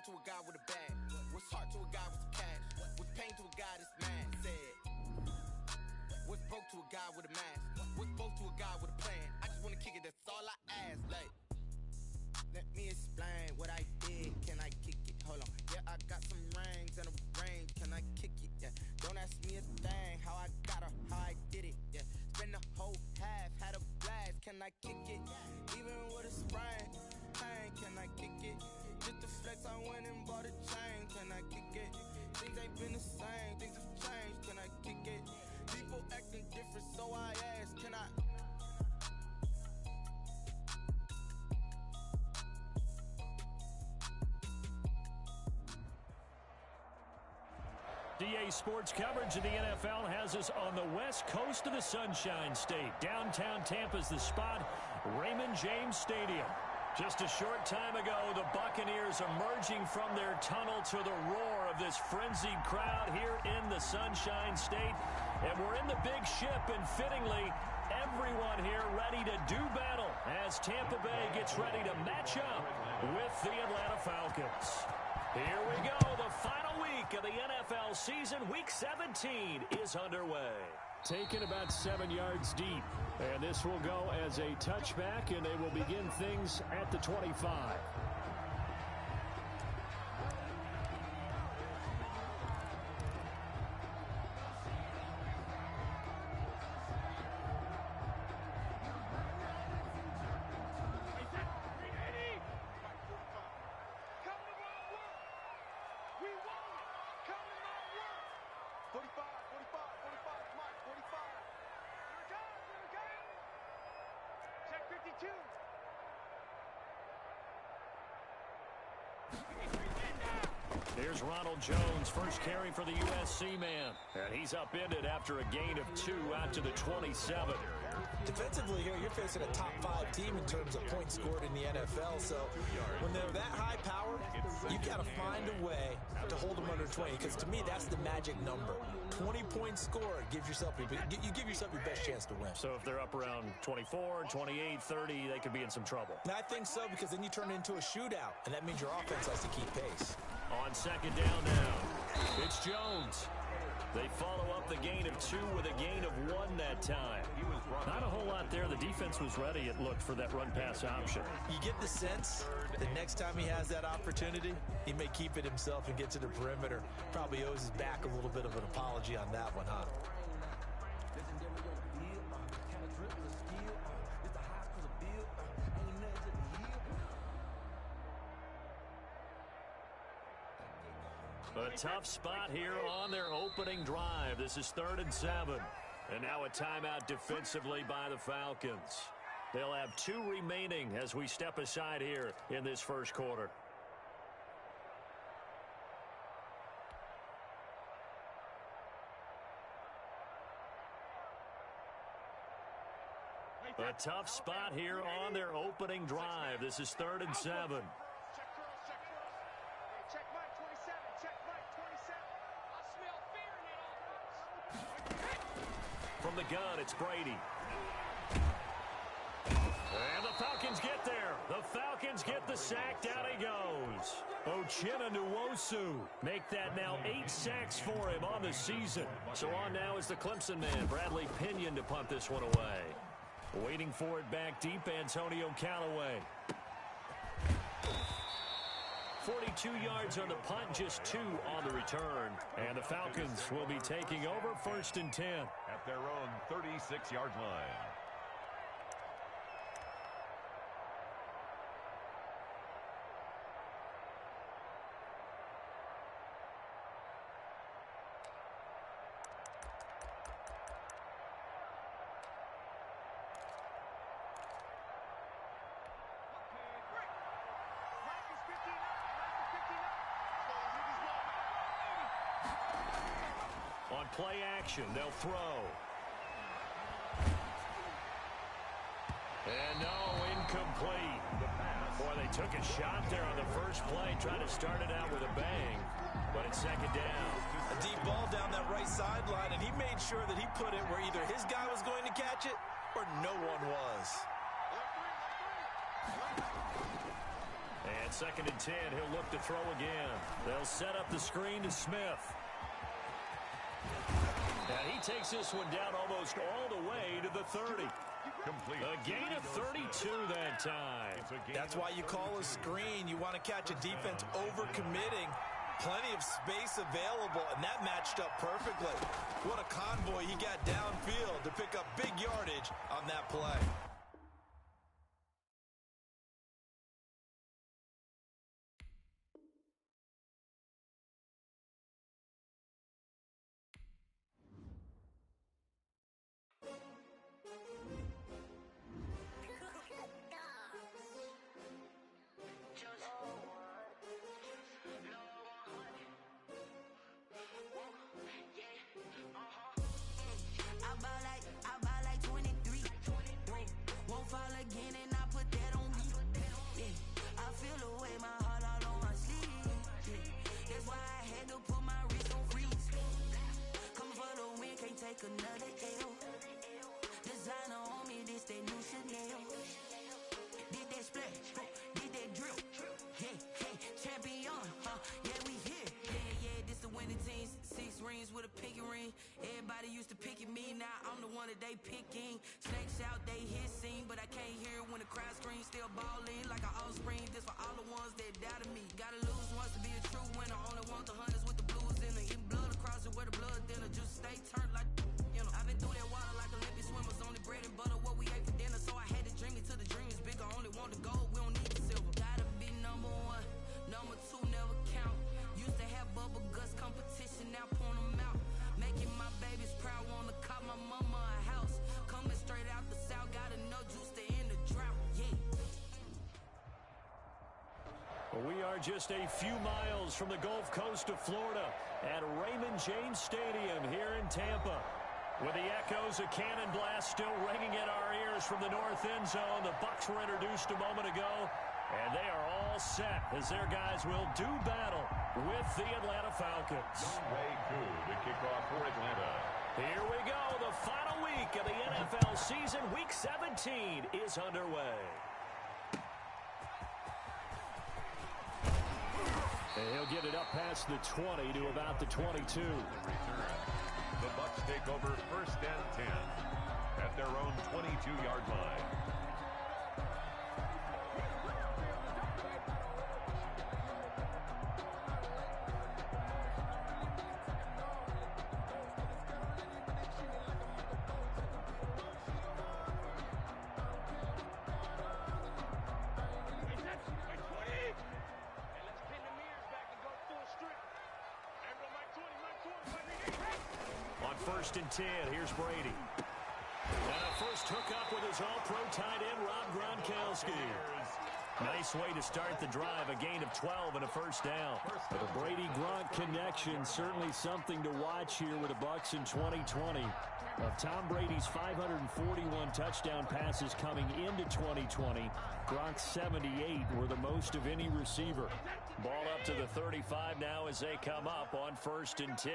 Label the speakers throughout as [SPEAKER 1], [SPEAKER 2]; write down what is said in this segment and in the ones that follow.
[SPEAKER 1] love to a guy with a bag? What's heart to a guy with some cash? What's pain to a guy that's mad? Said, what's broke to a guy with a mask? What's both to a guy with a plan? I just wanna kick it, that's all I ask. Like, let me explain what I did. Can I kick it? Hold on. Yeah, I got some rings and a range. Can I kick it? Yeah. Don't ask me a thing. How I got her, how I did it. Yeah. Spend the whole half, had a blast. Can I kick it? Even with a sprain. Pain, can I kick it? Just the flex, I went and bought a chain. Can I kick it? Things ain't been the same. Things have changed. Can I kick it? People acting different, so I ask. Can I?
[SPEAKER 2] DA Sports coverage of the NFL has us on the west coast of the Sunshine State. Downtown Tampa's the spot, Raymond James Stadium. Just a short time ago, the Buccaneers emerging from their tunnel to the roar of this frenzied crowd here in the Sunshine State. And we're in the big ship, and fittingly, everyone here ready to do battle as Tampa Bay gets ready to match up with the Atlanta Falcons. Here we go. The final week of the NFL season, Week 17, is underway.
[SPEAKER 3] Taken about 7 yards deep. And this will go as a touchback, and they will begin things at the 25.
[SPEAKER 2] Here's Ronald Jones, first carry for the USC man. And he's upended after a gain of 2 out to the 27.
[SPEAKER 4] Defensively here, you're facing a top 5 team in terms of points scored in the NFL. So when they're that high powered, you got to find a way to hold them under 20. Because to me, that's the magic number. 20 points scored gives yourself you give yourself your best chance to win.
[SPEAKER 2] So if they're up around 24, 28, 30, they could be in some trouble.
[SPEAKER 4] And I think so, because then you turn it into a shootout, and that means your offense has to keep pace.
[SPEAKER 2] On second down now, it's Jones. They follow up the gain of 2 with a gain of 1 that time. Not a whole lot there. The defense was ready, it looked, for that run-pass option.
[SPEAKER 4] You get the sense that next time he has that opportunity, he may keep it himself and get to the perimeter. Probably owes his back a little bit of an apology on that one, huh?
[SPEAKER 2] A tough spot here on their opening drive. This is 3rd and 7. And now a timeout defensively by the Falcons. They'll have 2 remaining as we step aside here in this first quarter. A tough spot here on their opening drive. This is 3rd and 7. From the gun, it's Brady. And the Falcons get there. The Falcons get the sack. Down he goes. Uchenna Nwosu make that now 8 sacks for him on the season. So on now is the Clemson man, Bradley Pinion, to punt this one away. Waiting for it back deep, Antonio Callaway. 42 yards on the punt, just 2 on the return. And the Falcons will be taking over 1st and 10.
[SPEAKER 5] At their own 36-yard line.
[SPEAKER 2] On play action, they'll throw. And no, incomplete. Boy, they took a shot there on the first play, trying to start it out with a bang. But it's second down.
[SPEAKER 4] A deep ball down that right sideline, and he made sure that he put it where either his guy was going to catch it or no one was.
[SPEAKER 2] And 2nd and 10, he'll look to throw again. They'll set up the screen to Smith. And he takes this one down almost all the way to the 30.
[SPEAKER 5] Complete.
[SPEAKER 2] A gain of 32 that time.
[SPEAKER 4] That's why you call a screen. You want to catch a defense overcommitting. Plenty of space available, and that matched up perfectly. What a convoy he got downfield to pick up big yardage on that play.
[SPEAKER 1] Another L. Designer on me, this that new Chanel. Did that splash, did that drill. Yeah, hey, champion, yeah, we here. Yeah, this the winning team. 6 rings with a pinky ring. Everybody used to pick at me, now I'm the one that they picking. Snakes out, they hissing, but I can't hear when the crowd screams. Still balling like an offspring. This for all the ones that doubted me. Gotta lose once to be a true winner. Only want the hunters with the blues in the in blood across it where the blood dinner. Just stay turned like. I've been through that water like Olympic swimmers. Only bread and butter, what we ate for dinner. So I had to dream it till the dream is bigger. Only want the gold, we don't need the silver. Gotta be number 1, number 2 never count. Used to have bubble guts competition, now point them out. Making my babies proud, wanna cop my mama a house. Coming straight out the south, got enough juice to end the drought, yeah.
[SPEAKER 2] We are just a few miles from the Gulf Coast of Florida at Raymond James Stadium here in Tampa. With the echoes of cannon blast still ringing in our ears from the north end zone, the Bucs were introduced a moment ago, and they are all set as their guys will do battle with the Atlanta Falcons.
[SPEAKER 5] Way Koo to kick off for Atlanta.
[SPEAKER 2] Here we go. The final week of the NFL season, Week 17, is underway. And he'll get it up past the 20 to about the 22.
[SPEAKER 5] The Bucs take over 1st and 10 at their own 22-yard line.
[SPEAKER 2] On 1st and 10, here's Brady. And a first hookup with his all-pro tight end, Rob Gronkowski. Nice way to start the drive, a gain of 12 and a first down.
[SPEAKER 3] The Brady-Gronk connection, certainly something to watch here with the Bucs in 2020. Of Tom Brady's 541 touchdown passes coming into 2020, Gronk's 78 were the most of any receiver.
[SPEAKER 2] Ball up to the 35 now as they come up on 1st and 10.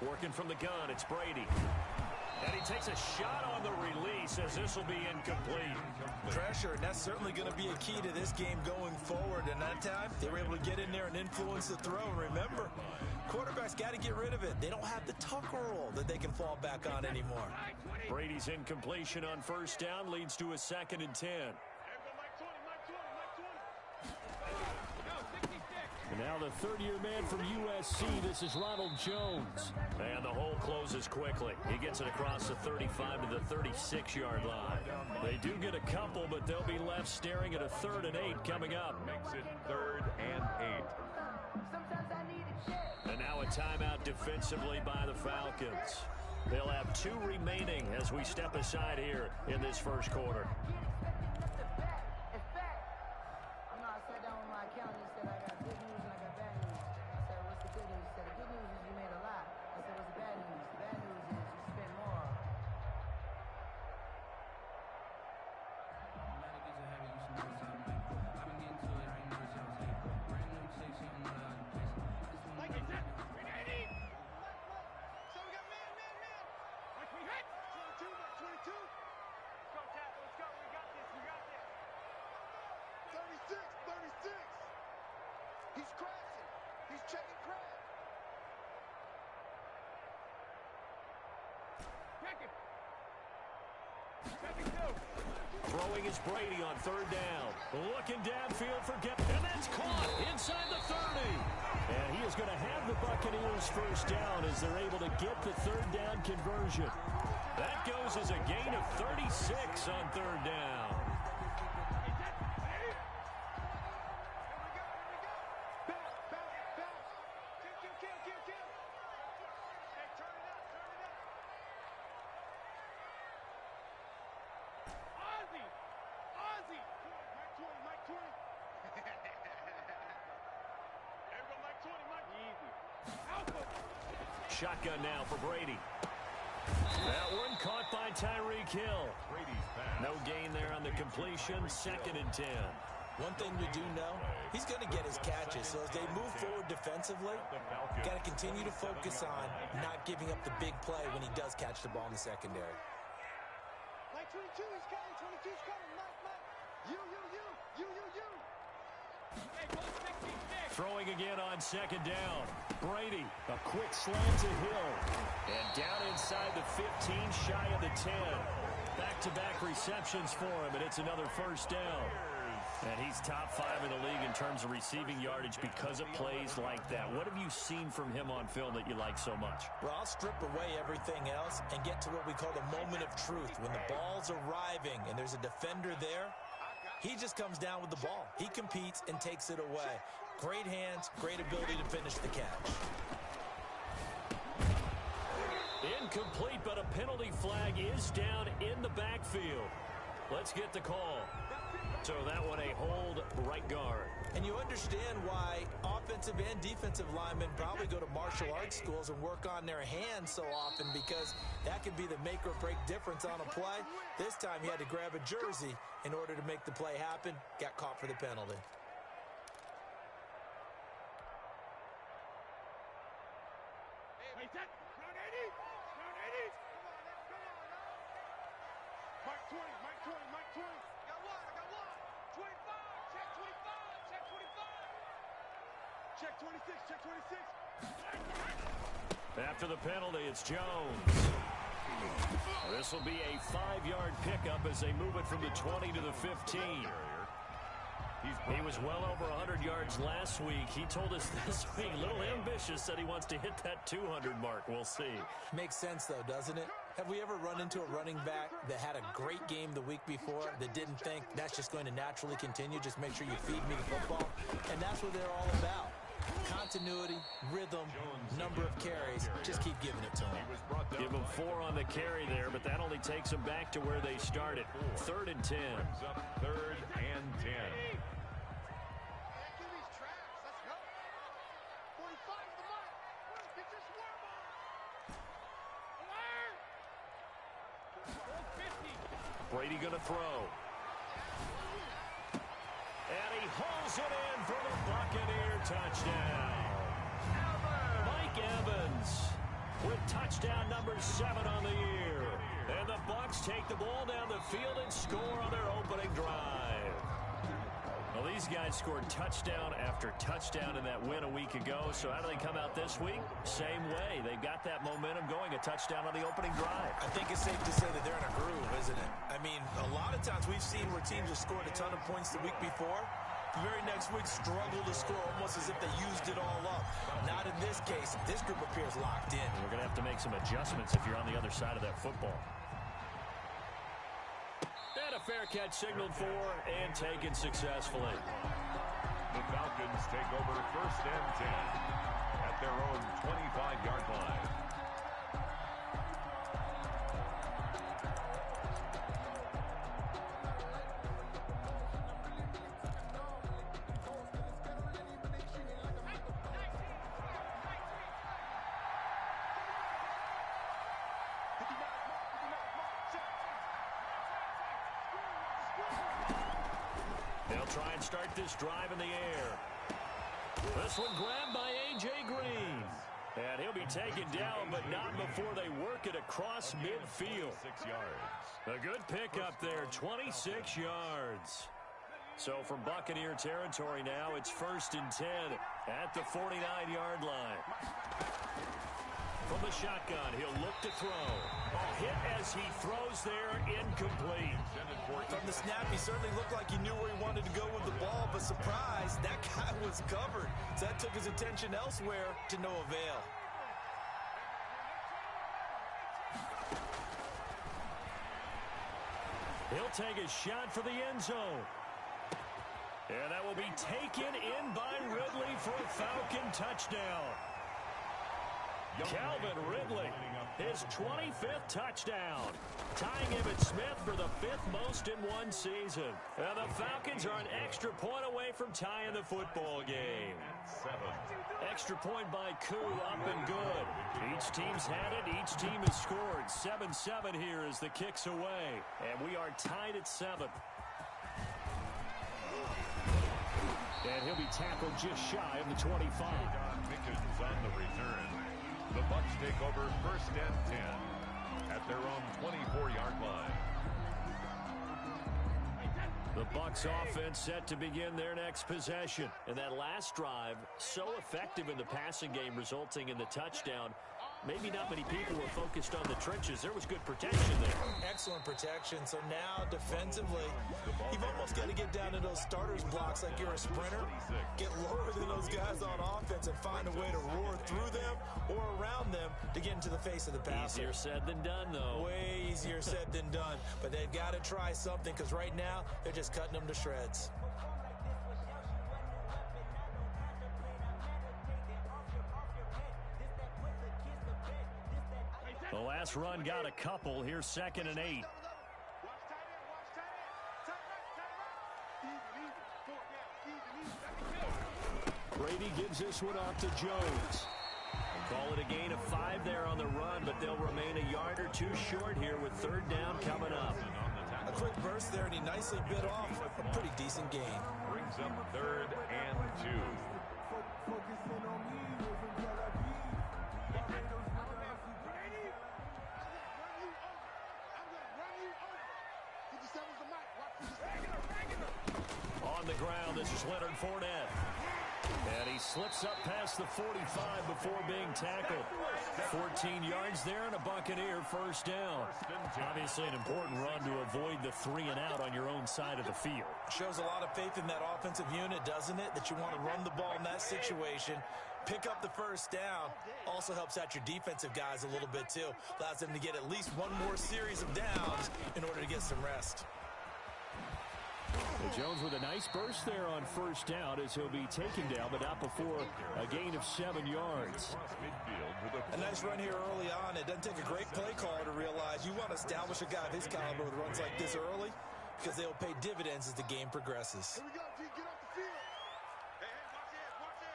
[SPEAKER 2] Working from the gun, it's Brady. And he takes a shot on the release as this will be incomplete.
[SPEAKER 4] Pressure, and that's certainly going to be a key to this game going forward. And that time, they were able to get in there and influence the throw. And remember, quarterbacks got to get rid of it. They don't have the Tucker roll that they can fall back on anymore.
[SPEAKER 2] Brady's incompletion on 1st down leads to a 2nd and 10.
[SPEAKER 3] And now the third-year man from USC, this is Ronald Jones.
[SPEAKER 2] And the hole closes quickly. He gets it across the 35 to the 36-yard line. They do get a couple, but they'll be left staring at a 3rd and 8 coming up.
[SPEAKER 5] Makes it 3rd and 8.
[SPEAKER 2] And now a timeout defensively by the Falcons. They'll have 2 remaining as we step aside here in this first quarter.
[SPEAKER 1] He's crashing. He's checking crash.
[SPEAKER 2] Throwing is Brady on third down. Looking downfield for and that's caught inside the 30. And he is going to have the Buccaneers first down as they're able to get the third down conversion. That goes as a gain of 36 on third down. Shotgun now for Brady. That one caught by Tyreek Hill. No gain there on the completion. 2nd and 10.
[SPEAKER 4] One thing we do know, he's going to get his catches. So as they move forward defensively, got to continue to focus on not giving up the big play when he does catch the ball in the secondary.
[SPEAKER 1] Mike 22 is coming. 22's coming. Mike. You.
[SPEAKER 2] Throwing again on 2nd down. Brady, a quick slant to Hill. And down inside the 15, shy of the 10. Back-to-back receptions for him, and it's another first down. And he's top 5 in the league in terms of receiving yardage because of plays like that. What have you seen from him on film that you like so much?
[SPEAKER 4] Well, I'll strip away everything else and get to what we call the moment of truth. When the ball's arriving and there's a defender there, he just comes down with the ball. He competes and takes it away. Great hands, great ability to finish the catch.
[SPEAKER 2] Incomplete, but a penalty flag is down in the backfield. Let's get the call. So that one a hold right guard.
[SPEAKER 4] And you understand why offensive and defensive linemen probably go to martial arts schools and work on their hands so often, because that can be the make or break difference on a play. This time he had to grab a jersey in order to make the play happen. Got caught for the penalty.
[SPEAKER 2] After the penalty, it's Jones. This will be a 5-yard pickup as they move it from the 20 to the 15. He was well over 100 yards last week. He told us this week, a little ambitious, said he wants to hit that 200 mark. We'll see.
[SPEAKER 4] Makes sense, though, doesn't it? Have we ever run into a running back that had a great game the week before that didn't think that's just going to naturally continue? Just make sure you feed me the football. And that's what they're all about. Continuity, rhythm, number of carries. Just keep giving it to him.
[SPEAKER 2] Give him 4 on the carry there, but that only takes them back to where they started. 3rd and 10.
[SPEAKER 5] 3rd and 10.
[SPEAKER 2] Brady going to throw. And he hauls it in for the Buccaneer touchdown. Mike Evans with touchdown number 7 on the year. And the Bucs take the ball down the field and score on their opening drive. Well, these guys scored touchdown after touchdown in that win a week ago. So how do they come out this week? Same way. They've got that momentum going, a touchdown on the opening drive.
[SPEAKER 4] I think it's safe to say that they're in a groove, isn't it? I mean, a lot of times we've seen where teams have scored a ton of points the week before. The very next week struggle to score almost as if they used it all up. Not in this case. This group appears locked in.
[SPEAKER 2] We're going to have to make some adjustments if you're on the other side of that football. And a fair catch signaled for and taken successfully.
[SPEAKER 5] The Falcons take over 1st and 10 at their own 25-yard line.
[SPEAKER 2] They'll try and start this drive in the air. This one grabbed by A.J. Green. And he'll be taken down, but not before they work it across midfield.
[SPEAKER 5] 6 yards.
[SPEAKER 2] A good pickup there, 26 yards. So from Buccaneer territory now, it's 1st and 10 at the 49-yard line. From the shotgun, he'll look to throw. A hit as he throws there, incomplete.
[SPEAKER 4] From the snap, he certainly looked like he knew where he wanted to go with the ball, but surprise, that guy was covered. So that took his attention elsewhere to no avail.
[SPEAKER 2] He'll take a shot for the end zone. And that will be taken in by Ridley for a Falcon touchdown. Calvin Ridley, his 25th touchdown, tying Emmitt Smith for the 5th most in one season. And the Falcons are an extra point away from tying the football game.
[SPEAKER 5] 7.
[SPEAKER 2] Extra point by Koo, up and good. Each team's had it. Each team has scored. 7-7 here as the kick's away. And we are tied at 7. And he'll be tackled just shy of the 25.
[SPEAKER 5] Mickens on the return. The Bucks take over 1st and 10 at their own 24-yard line.
[SPEAKER 2] The Bucks offense set to begin their next possession. And that last drive, so effective in the passing game, resulting in the touchdown. Maybe not many people were focused on the trenches. There was good protection there.
[SPEAKER 4] Excellent protection. So now defensively, you've almost got to get down to those starters blocks like you're a sprinter. Get lower than those guys on offense and find a way to roar through them or around them to get into the face of the passer.
[SPEAKER 2] Easier said than done, though.
[SPEAKER 4] Way easier said than done. But they've got to try something because right now they're just cutting them to shreds.
[SPEAKER 2] The last run got a couple. Here's 2nd and 8. Brady gives this one off to Jones. Call it a gain of 5 there on the run, but they'll remain a yard or two short here with 3rd down coming up.
[SPEAKER 4] A quick burst there, and he nicely bit off a pretty decent gain.
[SPEAKER 5] Brings up 3rd and 2.
[SPEAKER 2] On the ground, this is Leonard Fournette. And he slips up past the 45 before being tackled. 14 yards there and a Buccaneer 1st down. Obviously an important run to avoid the 3 and out on your own side of the field.
[SPEAKER 4] Shows a lot of faith in that offensive unit, doesn't it? That you want to run the ball in that situation. Pick up the 1st down. Also helps out your defensive guys a little bit too. Allows them to get at least one more series of downs in order to get some rest.
[SPEAKER 3] Jones with a nice burst there on 1st down as he'll be taken down, but not before a gain of 7 yards.
[SPEAKER 4] A nice run here early on. It doesn't take a great play caller to realize you want to establish a guy of his caliber with runs like this early because they'll pay dividends as the game progresses.
[SPEAKER 6] Here we go, G. Get off the field. Hey, watch it.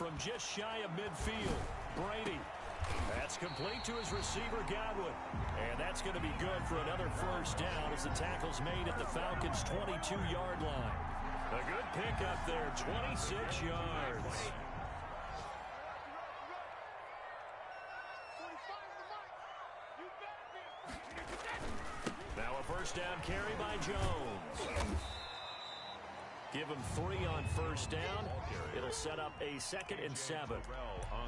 [SPEAKER 2] From just shy of midfield, Brady. That's complete to his receiver, Godwin. And that's going to be good for another 1st down as the tackle's made at the Falcons' 22-yard line. A good pickup there, 26 yards. Now a 1st down carry by Jones. Give him 3 on 1st down. It'll set up a 2nd and 7.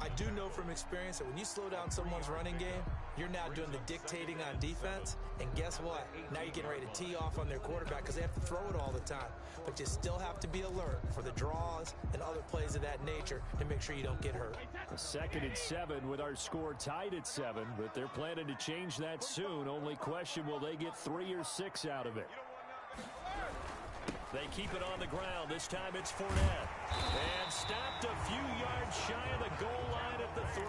[SPEAKER 4] I do know from experience that when you slow down someone's running game, you're now doing the dictating on defense. And guess what? Now you're getting ready to tee off on their quarterback because they have to throw it all the time. But you still have to be alert for the draws and other plays of that nature to make sure you don't get hurt.
[SPEAKER 3] A 2nd and 7 with our score tied at 7, but they're planning to change that soon. Only question, will they get 3 or 6 out of it?
[SPEAKER 2] They keep it on the ground. This time it's Fournette. And stopped a few yards shy of the goal line at the 3.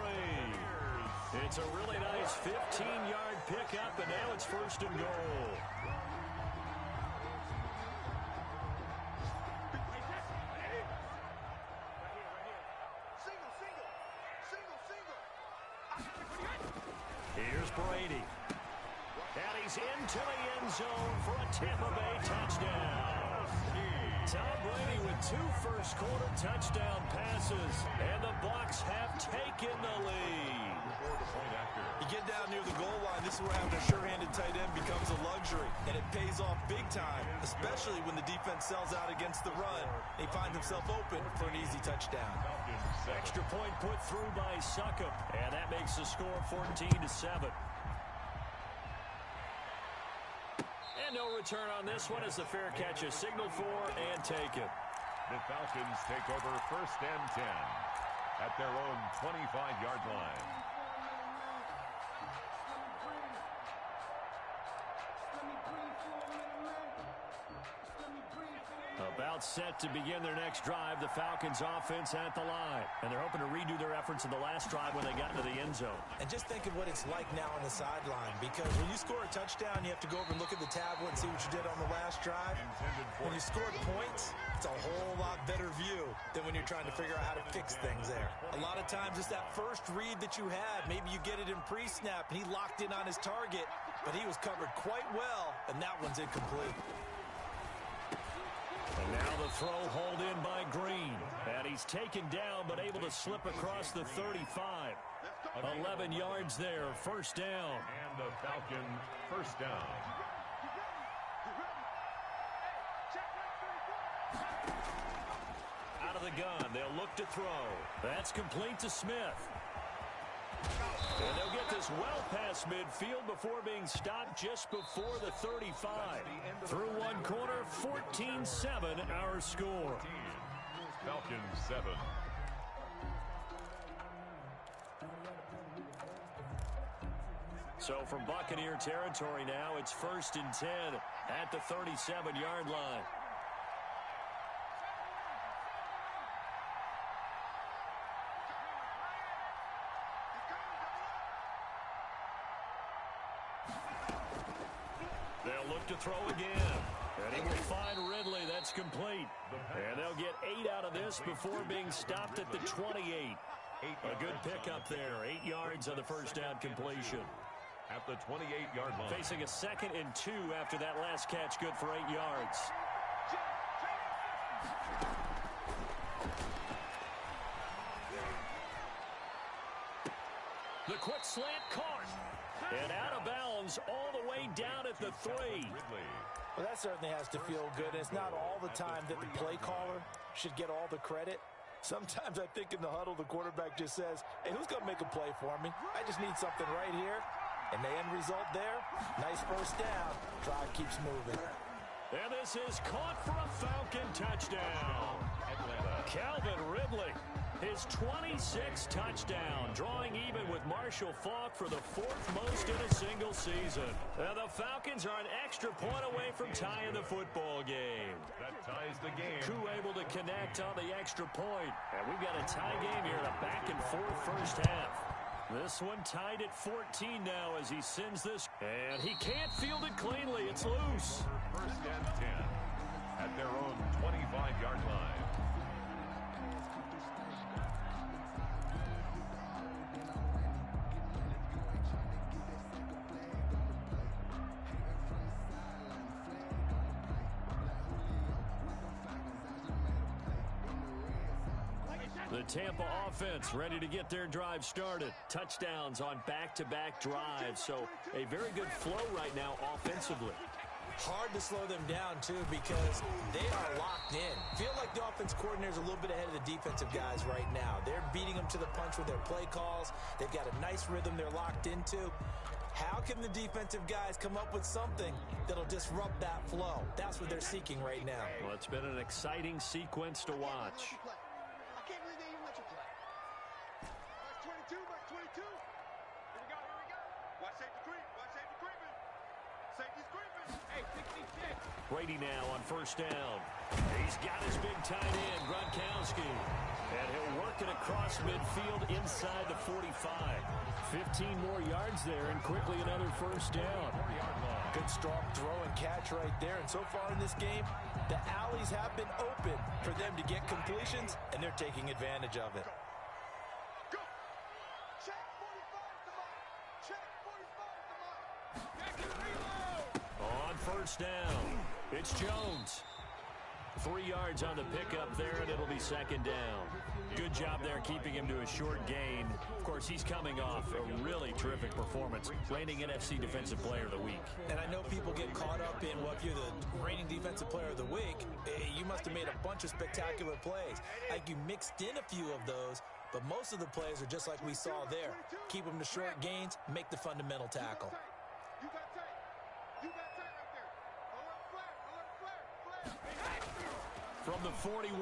[SPEAKER 2] It's a really nice 15-yard pickup, and now it's 1st and goal. Here's Brady. And he's into the end zone for a Tampa Bay touchdown. Tom Brady with 2 first-quarter touchdown passes, and the Bucs have taken the lead.
[SPEAKER 4] You get down near the goal line, this is where having a sure-handed tight end becomes a luxury, and it pays off big time, especially when the defense sells out against the run. He finds himself open for an easy touchdown.
[SPEAKER 2] Extra point put through by Bucc, and that makes the score 14-7. And no return on this one as the fair catch is signaled for and taken.
[SPEAKER 5] The Falcons take over 1st and 10 at their own 25-yard line.
[SPEAKER 2] About set to begin their next drive, the Falcons offense at the line. And they're hoping to redo their efforts in the last drive when they got into the end zone.
[SPEAKER 4] And just think of what it's like now on the sideline, because when you score a touchdown, you have to go over and look at the tablet and see what you did on the last drive. When you scored points, it's a whole lot better view than when you're trying to figure out how to fix things there. A lot of times it's that first read that you had. Maybe you get it in pre-snap, and he locked in on his target, but he was covered quite well, and that one's incomplete.
[SPEAKER 2] And now the throw hauled in by Green. And he's taken down but able to slip across the 35. 11 yards there, first down.
[SPEAKER 5] And the Falcon first down.
[SPEAKER 2] Out of the gun, they'll look to throw. That's complete to Smith. And they'll get this well past midfield before being stopped just before the 35. Through one quarter, 14-7 our score.
[SPEAKER 5] Falcons 7.
[SPEAKER 2] So from Buccaneer territory now, it's 1st and 10 at the 37-yard line. They'll look to throw again. And he will find Ridley. That's complete. And they'll get 8 out of this before being stopped at the 28. A good pickup there. 8 yards on the first down completion.
[SPEAKER 5] At the 28-yard line.
[SPEAKER 2] Facing a 2nd and 2 after that last catch. Good for 8 yards. The quick slant caught. And out of bounds all the way down at the 3.
[SPEAKER 4] Well, that certainly has to feel good. It's not all the time that the play caller should get all the credit. Sometimes I think in the huddle, the quarterback just says, hey, who's going to make a play for me? I just need something right here. And the end result there, nice first down. Drive keeps moving.
[SPEAKER 2] And this is caught for a Falcon touchdown. Calvin Ridley, his 26th touchdown, drawing even with Marshall Faulk for the 4th most in a single season. And the Falcons are an extra point away from tying the football game.
[SPEAKER 5] That ties the game.
[SPEAKER 2] Koo able to connect on the extra point. And we've got a tie game here in a back-and-forth first half. This one tied at 14 now as he sends this. And he can't field it cleanly. It's loose.
[SPEAKER 5] 1st and 10 at their own 25-yard line.
[SPEAKER 2] The Tampa offense ready to get their drive started. Touchdowns on back-to-back drives. So a very good flow right now offensively.
[SPEAKER 4] Hard to slow them down, too, because they are locked in. Feel like the offense coordinator's a little bit ahead of the defensive guys right now. They're beating them to the punch with their play calls. They've got a nice rhythm they're locked into. How can the defensive guys come up with something that'll disrupt that flow? That's what they're seeking right now.
[SPEAKER 2] Well, it's been an exciting sequence to watch. Brady now on first down. He's got his big tight end, Gronkowski. And he'll work it across midfield inside the 45. 15 more yards there and quickly another first down.
[SPEAKER 4] Good strong throw and catch right there. And so far in this game, the alleys have been open for them to get completions, and they're taking advantage of it.
[SPEAKER 2] On first down, it's Jones. 3 yards on the pickup there, and it'll be second down. Good job there keeping him to a short gain. Of course, he's coming off a really terrific performance, reigning NFC Defensive Player of the Week.
[SPEAKER 4] And I know people get caught up in, well, if you're the reigning Defensive Player of the Week, you must have made a bunch of spectacular plays. Like you mixed in a few of those, but most of the plays are just like we saw there. Keep them to short gains, make the fundamental tackle.
[SPEAKER 6] You got tight. You got tight right there. Alert flare. Alert flare.
[SPEAKER 2] From the 41,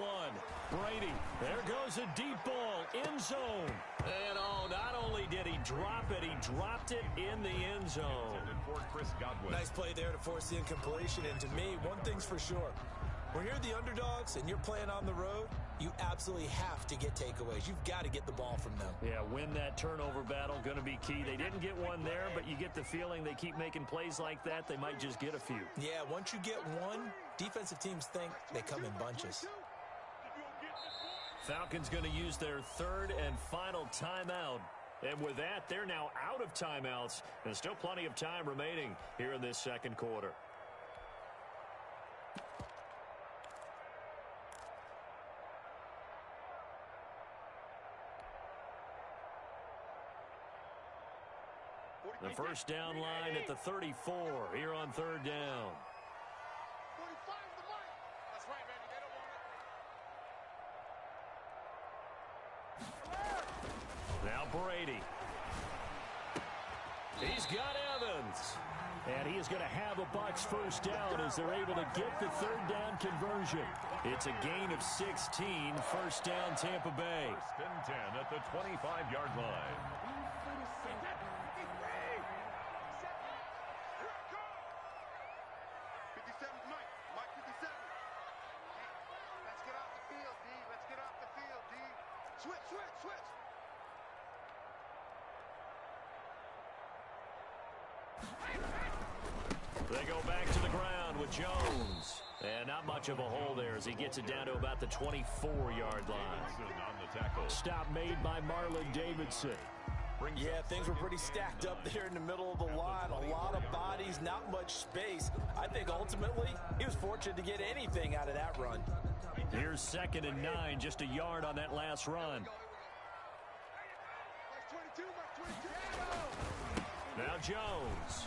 [SPEAKER 2] Brady. There goes a deep ball, end zone. And not only did he drop it, he dropped it in the end zone.
[SPEAKER 4] Nice play there to force the incompletion. And to me, one thing's for sure. When you're the underdogs and you're playing on the road, you absolutely have to get takeaways. You've got to get the ball from them.
[SPEAKER 2] Yeah, win that turnover battle, going to be key. They didn't get one there, but you get the feeling they keep making plays like that, they might just get a few.
[SPEAKER 4] Yeah, once you get one, defensive teams think they come in bunches.
[SPEAKER 2] Falcons going to use their third and final timeout. And with that, they're now out of timeouts. There's still plenty of time remaining here in this second quarter. The first down line at the 34 here on third down.
[SPEAKER 6] 45 is the mark. That's right, Randy. They don't want it.
[SPEAKER 2] Now Brady. He's got Evans. And he is going to have a Bucks first down as they're able to get the third down conversion. It's a gain of 16, first down Tampa Bay.
[SPEAKER 5] First and 10 at the 25-yard line.
[SPEAKER 6] 57's Mike. Mike 57. Let's get off the field, D. Let's get off the field, D. Switch.
[SPEAKER 2] They go back to the ground with Jones. And not much of a hole there as he gets it down to about the 24-yard line.
[SPEAKER 5] On the tackle.
[SPEAKER 2] Stop made by Marlon Davidson.
[SPEAKER 4] Yeah, things were pretty stacked up there in the middle of the line. A lot of bodies, not much space. I think ultimately he was fortunate to get anything out of that run.
[SPEAKER 2] Here's 2nd and 9, just a yard on that last run.
[SPEAKER 6] Mike 22, Mike 22.
[SPEAKER 2] Now Jones.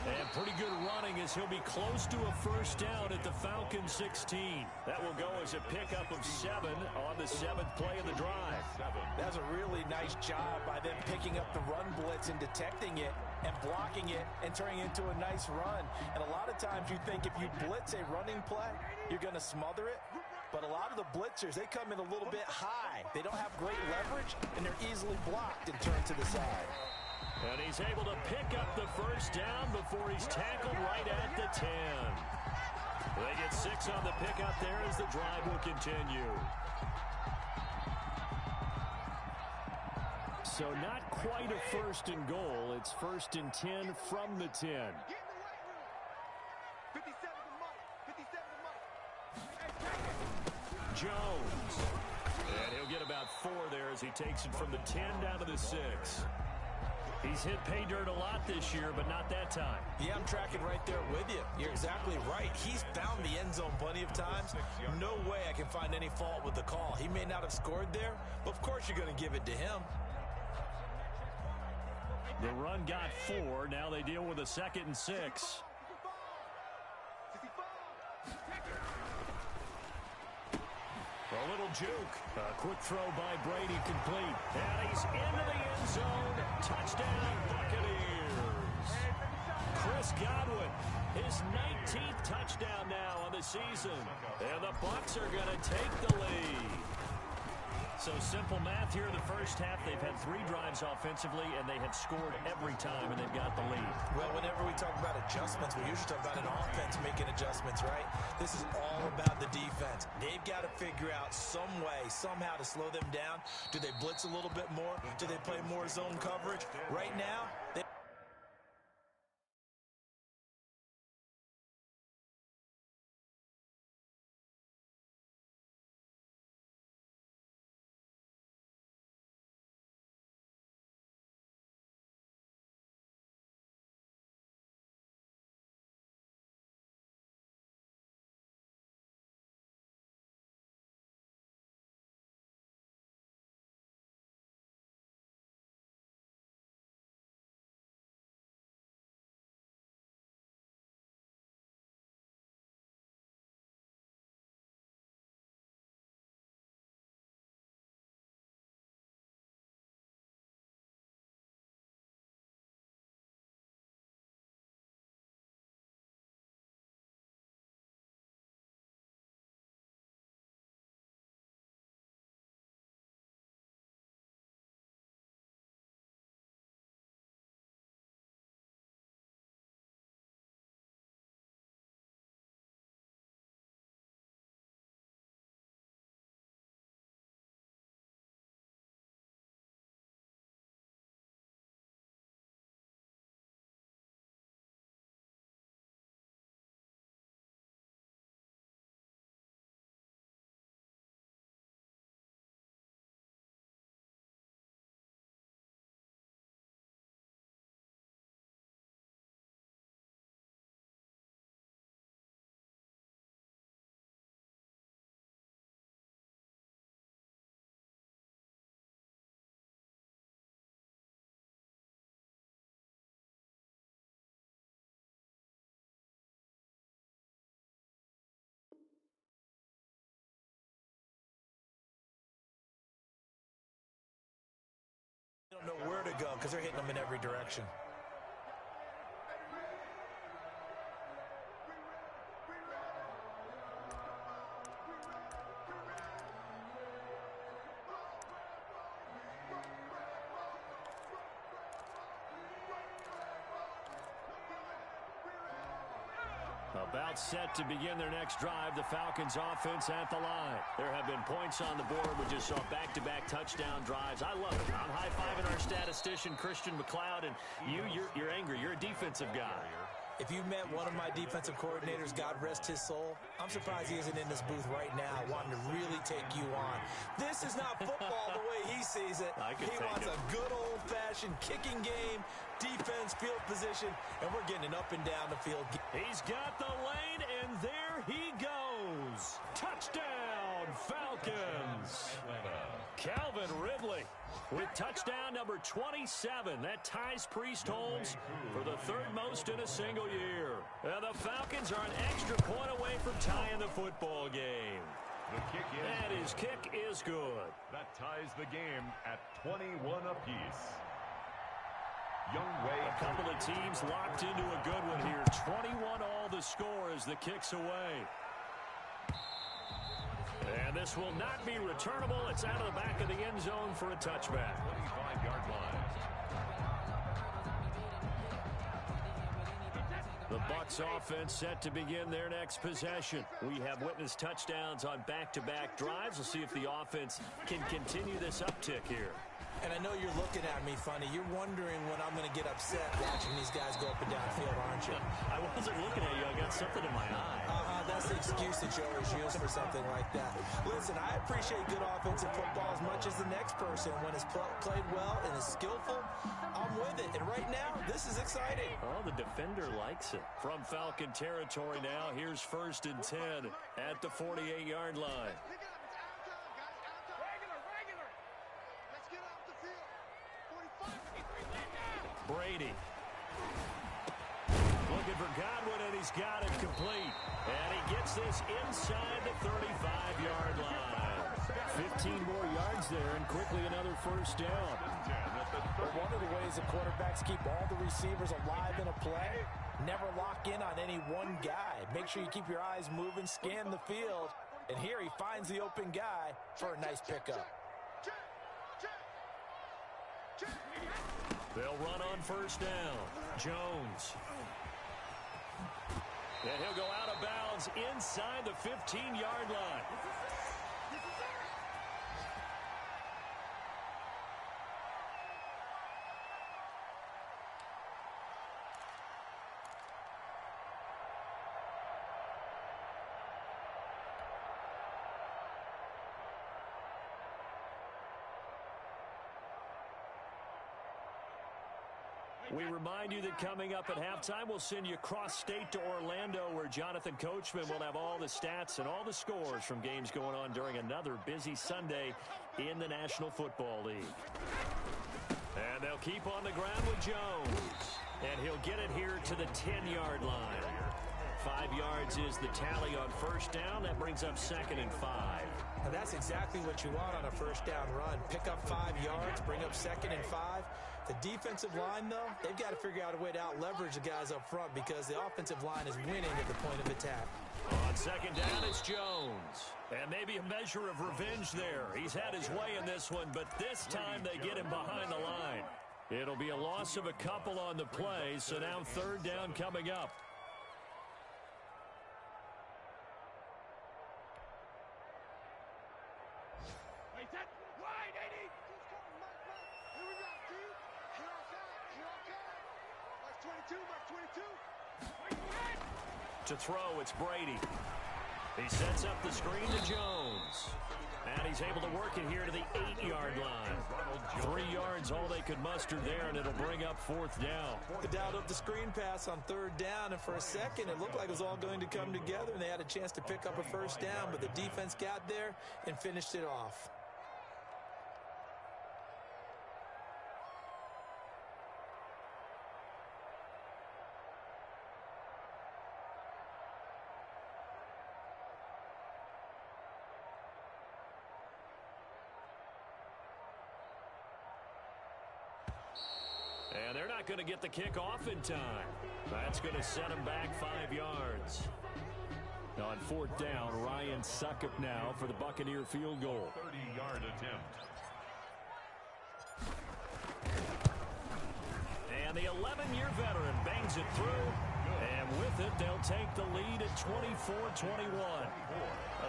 [SPEAKER 2] And pretty good running as he'll be close to a first down at the Falcon 16. That will go as a pickup of 7 on the 7th play of the drive.
[SPEAKER 4] That's a really nice job by them picking up the run blitz and detecting it and blocking it and turning it into a nice run. And a lot of times you think if you blitz a running play, you're going to smother it. But a lot of the blitzers, they come in a little bit high. They don't have great leverage, and they're easily blocked and turned to the side.
[SPEAKER 2] And he's able to pick up the first down before he's tackled right at the 10. They get 6 on the pickup there as the drive will continue. So not quite a first and goal. It's 1st and 10 from the 10.
[SPEAKER 6] Get in the right room. 57's the Mike. 57's the Mike.
[SPEAKER 2] Jones. And he'll get about 4 there as he takes it from the 10 down to the 6. He's hit pay dirt a lot this year, but not that time.
[SPEAKER 4] Yeah, I'm tracking right there with you. You're exactly right. He's found the end zone plenty of times. No way I can find any fault with the call. He may not have scored there, but of course you're going to give it to him.
[SPEAKER 2] The run got 4. Now they deal with a 2nd and 6. A little juke. A quick throw by Brady complete. And he's into the end zone. Touchdown, Buccaneers. Chris Godwin, his 19th touchdown now on the season. And the Bucs are going to take the lead. So simple math here in the first half. They've had 3 drives offensively, and they have scored every time, and they've got the lead.
[SPEAKER 4] Well, whenever we talk about adjustments, we usually talk about an offense making adjustments, right? This is all about the defense. They've got to figure out some way, somehow to slow them down. Do they blitz a little bit more? Do they play more zone coverage? Right now, they because they're hitting them in every direction.
[SPEAKER 2] About set to begin their next drive, the Falcons offense at the line. There have been points on the board. We just saw back-to-back touchdown drives. I love it. I'm high-fiving our statistician, Christian McLeod, and you're angry. You're a defensive guy.
[SPEAKER 4] If you met one of my defensive coordinators, God rest his soul, I'm surprised he isn't in this booth right now wanting to really take you on. This is not football the way he sees it. He wants a good old-fashioned kicking game, defense, field position, and we're getting an up and down the field.
[SPEAKER 2] He's got the lane, and there he goes. Touchdown, Falcons. Calvin Ridley with touchdown number 27. That ties Priest Holmes for the third most in a single year. And the Falcons are an extra point away from tying the football game.
[SPEAKER 5] The kick is
[SPEAKER 2] and his kick is good.
[SPEAKER 5] That ties the game at 21 apiece. Youngway.
[SPEAKER 2] A couple of teams locked into a good one here. 21 all the score as the kick's away. And this will not be returnable. It's out of the back of the end zone for a touchback.
[SPEAKER 5] 25-yard line.
[SPEAKER 2] The Bucks offense set to begin their next possession. We have witnessed touchdowns on back-to-back drives. We'll see if the offense can continue this uptick here.
[SPEAKER 4] And I know you're looking at me funny. You're wondering when I'm going to get upset watching these guys go up and down the field, aren't you?
[SPEAKER 2] I wasn't looking at you. I got something in my eye.
[SPEAKER 4] That's the excuse that you always use for something like that. Listen, I appreciate good offensive football as much as the next person. When it's played well and is skillful, I'm with it. And right now, this is exciting.
[SPEAKER 2] Oh, the defender likes it. From Falcon territory now, here's 1st and 10 at the 48-yard line. Brady. Looking for Godwin, and he's got it complete. And he gets this inside the 35-yard line. 15 more yards there, and quickly another first down.
[SPEAKER 4] But one of the ways the quarterbacks keep all the receivers alive in a play, never lock in on any one guy. Make sure you keep your eyes moving, scan the field. And here he finds the open guy for a nice pickup.
[SPEAKER 2] They'll run on first down. Jones. And he'll go out of bounds inside the 15-yard line. We remind you that coming up at halftime, we'll send you cross-state to Orlando, where Jonathan Coachman will have all the stats and all the scores from games going on during another busy Sunday in the National Football League. And they'll keep on the ground with Jones. And he'll get it here to the 10-yard line. 5 yards is the tally on first down. That brings up 2nd and 5.
[SPEAKER 4] Now that's exactly what you want on a first down run. Pick up 5 yards, bring up 2nd and 5. The defensive line, though, they've got to figure out a way to out-leverage the guys up front because the offensive line is winning at the point of attack.
[SPEAKER 2] On second down, it's Jones. And maybe a measure of revenge there. He's had his way in this one, but this time they get him behind the line. It'll be a loss of a couple on the play, so now 3rd down coming up. To throw, it's Brady. He sets up the screen to Jones. And he's able to work it here to the 8-yard line. 3 yards, all they could muster there, and it'll bring up 4th down.
[SPEAKER 4] The dialed up the screen pass on 3rd down, and for a second, it looked like it was all going to come together, and they had a chance to pick up a first down, but the defense got there and finished it off.
[SPEAKER 2] And they're not going to get the kick off in time. That's going to set them back 5 yards. On 4th down, Ryan Succop now for the Buccaneer field goal.
[SPEAKER 5] 30-yard attempt.
[SPEAKER 2] And the 11-year veteran bangs it through. And with it, they'll take the lead at 24-21.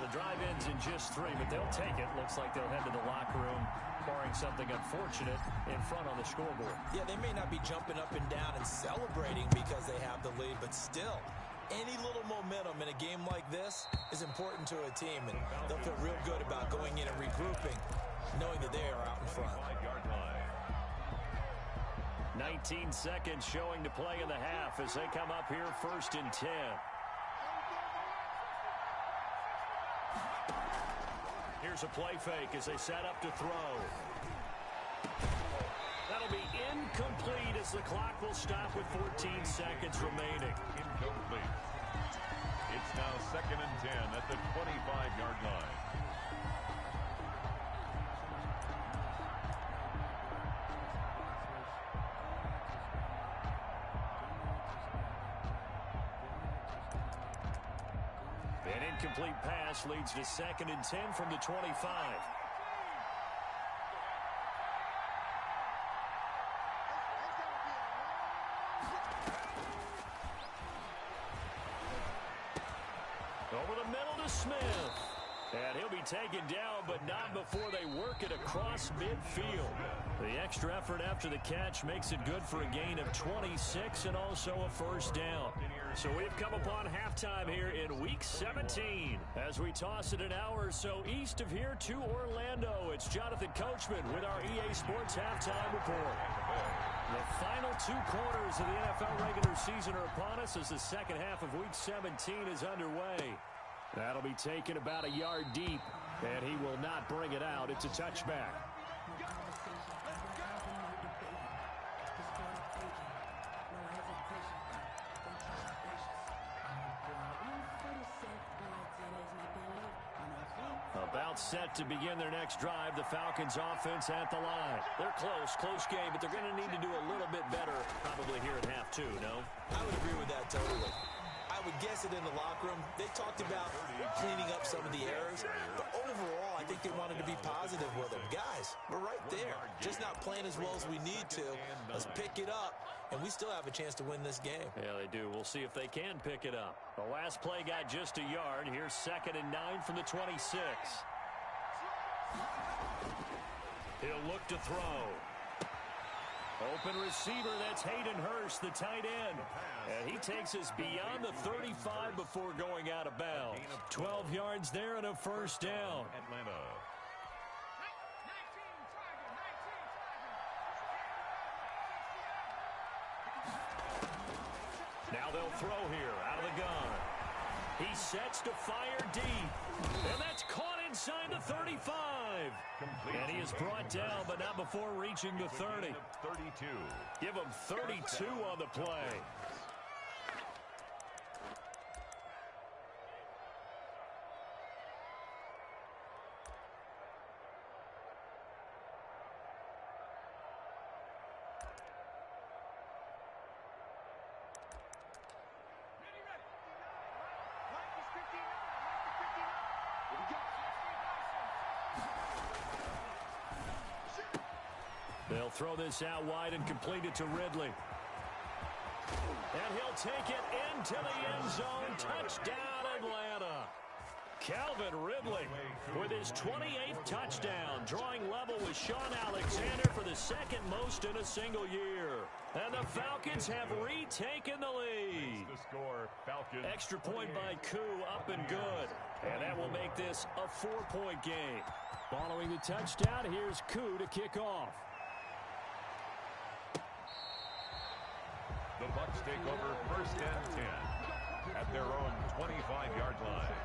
[SPEAKER 2] The drive ends in just 3, but they'll take it. Looks like they'll head to the locker room, barring something unfortunate in front on the scoreboard.
[SPEAKER 4] Yeah, they may not be jumping up and down and celebrating because they have the lead, but still, any little momentum in a game like this is important to a team, and they'll feel real good about going in and regrouping, knowing that they are out in front.
[SPEAKER 5] 5-yard line.
[SPEAKER 2] 19 seconds showing to play in the half as they come up here 1st and 10. Here's a play fake as they set up to throw. That'll be incomplete as the clock will stop with 14 seconds remaining.
[SPEAKER 5] Incomplete. It's now 2nd and 10 at the 25-yard line.
[SPEAKER 2] An incomplete pass leads to 2nd and 10 from the 25. Over the middle to Smith. And he'll be taken down, but not before they work it across midfield. The extra effort after the catch makes it good for a gain of 26 and also a 1st down. So we've come upon halftime here in Week 17. As we toss it an hour or so east of here to Orlando, it's Jonathan Coachman with our EA Sports Halftime Report. The final 2 quarters of the NFL regular season are upon us as the second half of Week 17 is underway. That'll be taken about a yard deep, and he will not bring it out. It's a touchback. About set to begin their next drive, the Falcons offense at the line. They're close game, but they're going to need to do a little bit better probably here at half 2, no?
[SPEAKER 4] I would agree with that totally. I would guess it in the locker room. They talked about cleaning up some of the errors, but overall, I think they wanted to be positive with them. Guys, we're right there. Just not playing as well as we need to. Let's pick it up, and we still have a chance to win this game.
[SPEAKER 2] Yeah, they do. We'll see if they can pick it up. The last play got just a yard. Here's 2nd and 9 from the 26. He'll look to throw. Open receiver, that's Hayden Hurst, the tight end. And he takes us beyond the 35 before going out of bounds. 12 yards there and a 1st down.
[SPEAKER 5] Atlanta.
[SPEAKER 2] Now they'll throw here out of the gun. He sets to fire deep. And that's caught inside the 35. And he is brought down, but not before reaching the 30.
[SPEAKER 5] 32.
[SPEAKER 2] Give him 32 on the play. They'll throw this out wide and complete it to Ridley. And he'll take it into the end zone. Touchdown, Atlanta. Calvin Ridley with his 28th touchdown, drawing level with Sean Alexander for the 2nd most in a single year. And the Falcons have retaken the lead.
[SPEAKER 5] The score, Falcons.
[SPEAKER 2] Extra point by Koo, up and good. And that will make this a 4-point game. Following the touchdown, here's Koo to kick off.
[SPEAKER 5] The Bucks take over 1st and 10 at their own 25-yard line.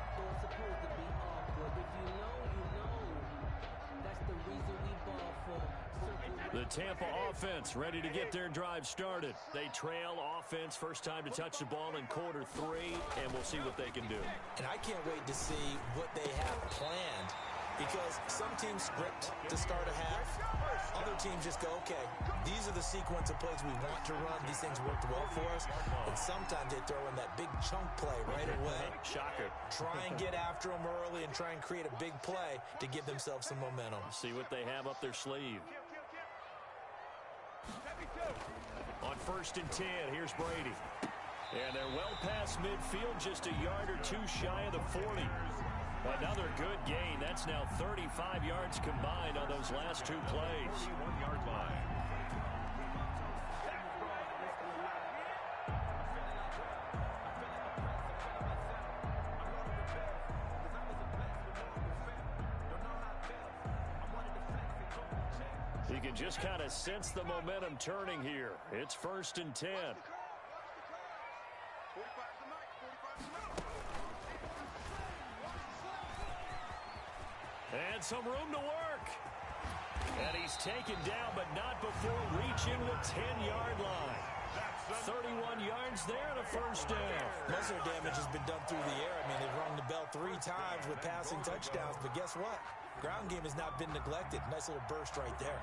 [SPEAKER 2] The Tampa offense ready to get their drive started. They trail offense, first time to touch the ball in quarter 3, and we'll see what they can do.
[SPEAKER 4] And I can't wait to see what they have planned because some teams script to start a half. Other teams just go, okay, these are the sequence of plays we want to run. These things worked well for us. And sometimes they throw in that big chunk play right away.
[SPEAKER 3] Shocker. Try
[SPEAKER 4] and get after them early and try and create a big play to give themselves some momentum.
[SPEAKER 3] See what they have up their sleeve. On 1st and 10, here's Brady. And they're well past midfield, just a yard or two shy of the 40. Another good gain. That's now 35 yards combined on those last two plays.
[SPEAKER 5] 1-yard line.
[SPEAKER 3] You can just kind of sense the momentum turning here. It's 1st and 10. And some room to work. And he's taken down, but not before reaching the 10-yard line. 31 yards there and a first down.
[SPEAKER 4] Most of their damage has been done through the air. I mean, they've rung the bell 3 times with passing touchdowns, but guess what? Ground game has not been neglected. Nice little burst right there.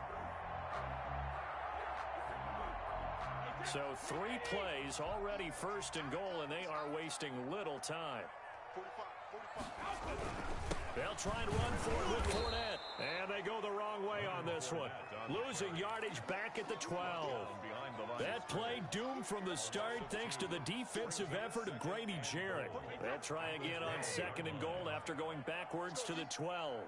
[SPEAKER 3] So 3 plays, already 1st and goal, and they are wasting little time. They'll try and run for it with Fournette. And they go the wrong way on this one. Losing yardage back at the 12. That play doomed from the start thanks to the defensive effort of Grady Jarrett. They'll try again on 2nd and goal after going backwards to the 12.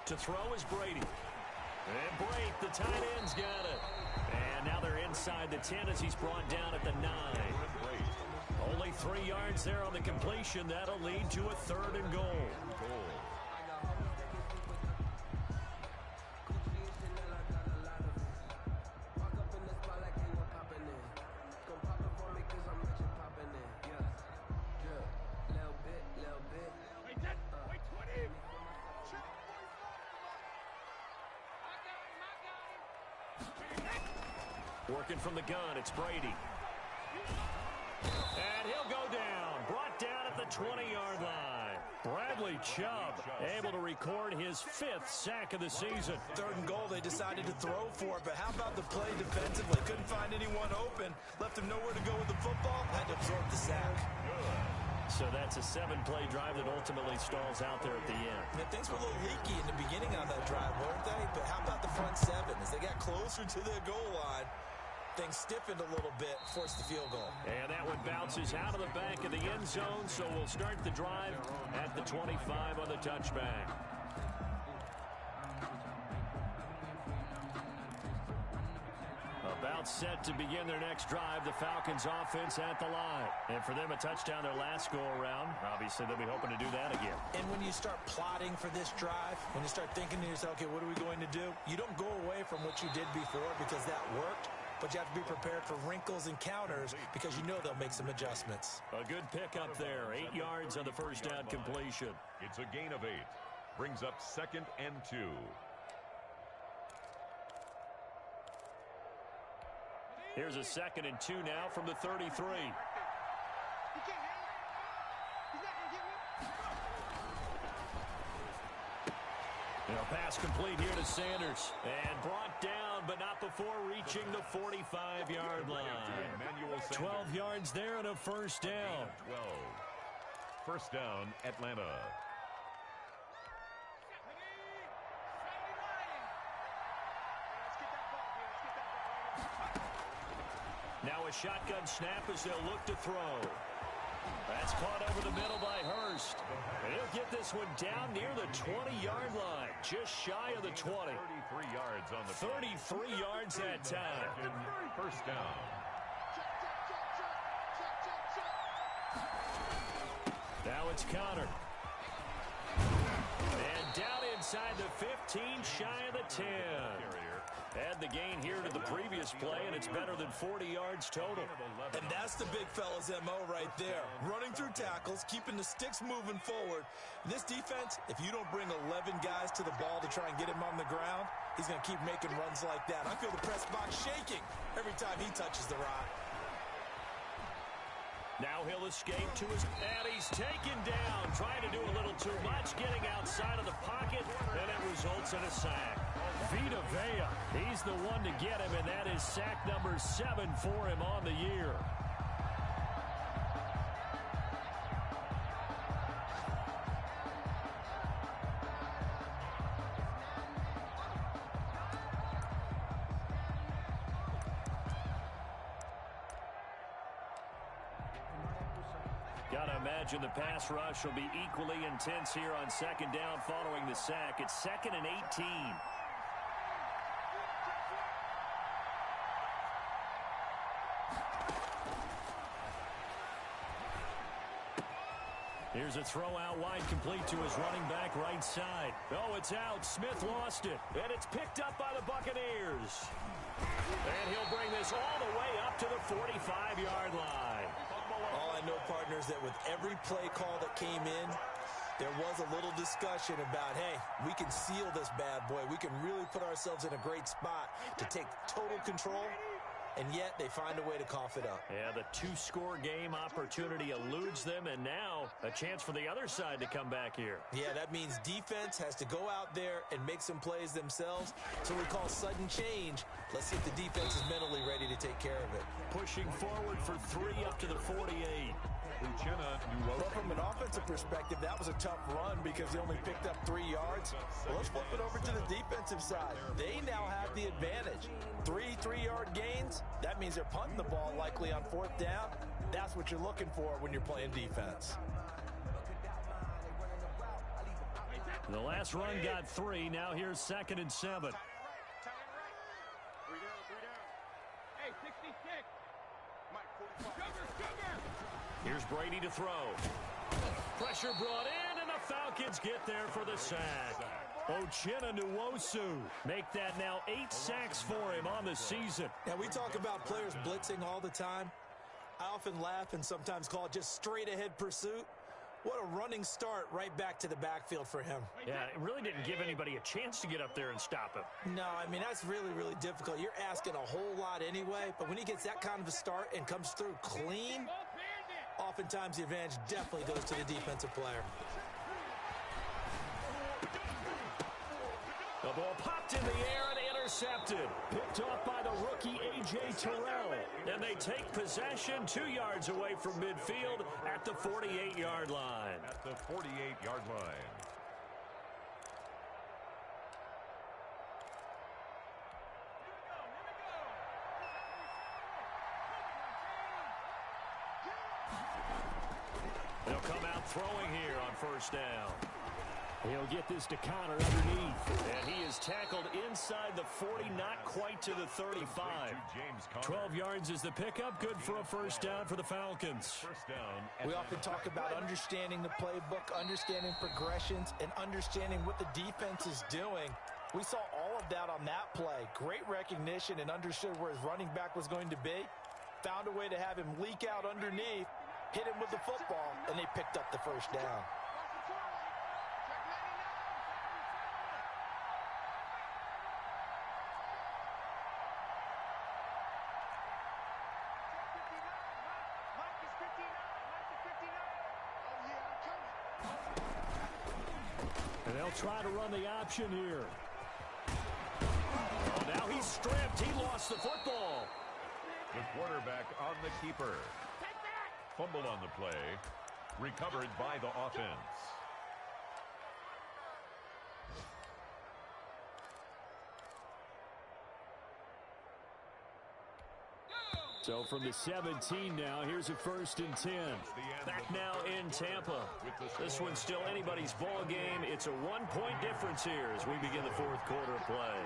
[SPEAKER 3] To throw is Brady. And Brate, the tight end's got it. And now they're inside the 10 as he's brought down at the 9. Only 3 yards there on the completion. That'll lead to a 3rd and goal. Working from the gun, it's Brady. And he'll go down. Brought down at the 20-yard line. Bradley Chubb able to record his 5th sack of the season.
[SPEAKER 4] 3rd and goal, they decided to throw for it, but how about the play defensively? Couldn't find anyone open. Left him nowhere to go with the football. Had to absorb the sack.
[SPEAKER 3] So that's a 7-play drive that ultimately stalls out there at the end.
[SPEAKER 4] And things were a little leaky in the beginning on that drive, weren't they? But how about the front 7? As they got closer to the goal line, things stiffened a little bit, forced the field goal.
[SPEAKER 3] And that one bounces out of the back of the end zone, so we'll start the drive at the 25 on the touchback. About set to begin their next drive, the Falcons offense at the line. And for them, a touchdown their last go-around. Obviously, they'll be hoping to do that again.
[SPEAKER 4] And when you start plotting for this drive, when you start thinking to yourself, okay, what are we going to do? You don't go away from what you did before because that worked. But you have to be prepared for wrinkles and counters because you know they'll make some adjustments.
[SPEAKER 3] A good pickup there. 8 yards on the first down completion.
[SPEAKER 5] It's a gain of 8. Brings up 2nd and 2.
[SPEAKER 3] Here's a 2nd and 2 now from the 33. Pass complete here to Sanders. And brought down, but not before reaching the 45-yard line. 12 yards there and a first down.
[SPEAKER 5] 12. First down, Atlanta.
[SPEAKER 3] Now a shotgun snap as they'll look to throw. That's caught over the middle by Hurst. And he'll get this one down near the 20-yard line, just shy of the 20.
[SPEAKER 5] 33 yards on the
[SPEAKER 3] 33 yards that time.
[SPEAKER 5] First down.
[SPEAKER 3] Now it's Connor. And down inside the 15, shy of the 10. Add the gain here to the previous play, and it's better than 40 yards total.
[SPEAKER 4] And that's the big fella's MO right there. Running through tackles, keeping the sticks moving forward. This defense, if you don't bring 11 guys to the ball to try and get him on the ground, he's going to keep making runs like that. I feel the press box shaking every time he touches the rock.
[SPEAKER 2] Now he'll escape to his... And he's taken down, trying to do a little too much, getting outside of the pocket, and it results in a sack. Vita Vea, he's the one to get him, and that is sack number 7 for him on the year. Gotta imagine the pass rush will be equally intense here on second down following the sack. It's 2nd and 18. Here's a throw out wide, complete to his running back right side. Oh, it's out. Smith lost it. And it's picked up by the Buccaneers. And he'll bring this all the way up to the 45-yard line.
[SPEAKER 4] All I know, partners, that with every play call that came in, there was a little discussion about, hey, we can seal this bad boy. We can really put ourselves in a great spot to take total control, and yet they find a way to cough it up.
[SPEAKER 2] Yeah, the 2-score game opportunity eludes them, and now a chance for the other side to come back here.
[SPEAKER 4] Yeah, that means defense has to go out there and make some plays themselves. So we call sudden change. Let's see if the defense is mentally ready to take care of it.
[SPEAKER 2] Pushing forward for 3 up to the 48.
[SPEAKER 4] Well, from an offensive perspective, that was a tough run because they only picked up 3 yards. Well, let's flip it over to the defensive side. They now have the advantage. 3 3-yard gains, that means they're punting the ball likely on 4th down. That's what you're looking for when you're playing defense.
[SPEAKER 2] The last run got 3. Now here's 2nd and 7.
[SPEAKER 6] Hey, 66. Mike, 45.
[SPEAKER 2] Here's Brady to throw. Pressure brought in, and the Falcons get there for the sack. Uchenna Nwosu make that now 8 sacks for him on the season.
[SPEAKER 4] Now, we talk about players blitzing all the time. I often laugh and sometimes call it just straight-ahead pursuit. What a running start right back to the backfield for him.
[SPEAKER 2] Yeah, it really didn't give anybody a chance to get up there and stop him.
[SPEAKER 4] No, I mean, that's really, really difficult. You're asking a whole lot anyway, but when he gets that kind of a start and comes through clean, oftentimes the advantage definitely goes to the defensive player.
[SPEAKER 2] The ball popped in the air and intercepted. Picked off by the rookie A.J. Terrell. And they take possession 2 yards away from midfield at the 48-yard line.
[SPEAKER 5] At the 48-yard line.
[SPEAKER 2] They'll come out throwing here on 1st down. He'll get this to Connor underneath. And he is tackled inside the 40, not quite to the 35. 12 yards is the pickup. Good for a 1st down for the Falcons.
[SPEAKER 4] We often talk about understanding the playbook, understanding progressions, and understanding what the defense is doing. We saw all of that on that play. Great recognition and understood where his running back was going to be. Found a way to have him leak out underneath, hit him with the football, and they picked up the 1st down.
[SPEAKER 2] And they'll try to run the option here. Oh, now he's stripped. He lost the football.
[SPEAKER 5] The quarterback on the keeper. Fumble on the play. Recovered by the offense.
[SPEAKER 2] So from the 17 now, here's a 1st and 10. Back now in Tampa. This one's still anybody's ball game. It's a 1-point difference here as we begin the 4th quarter of play.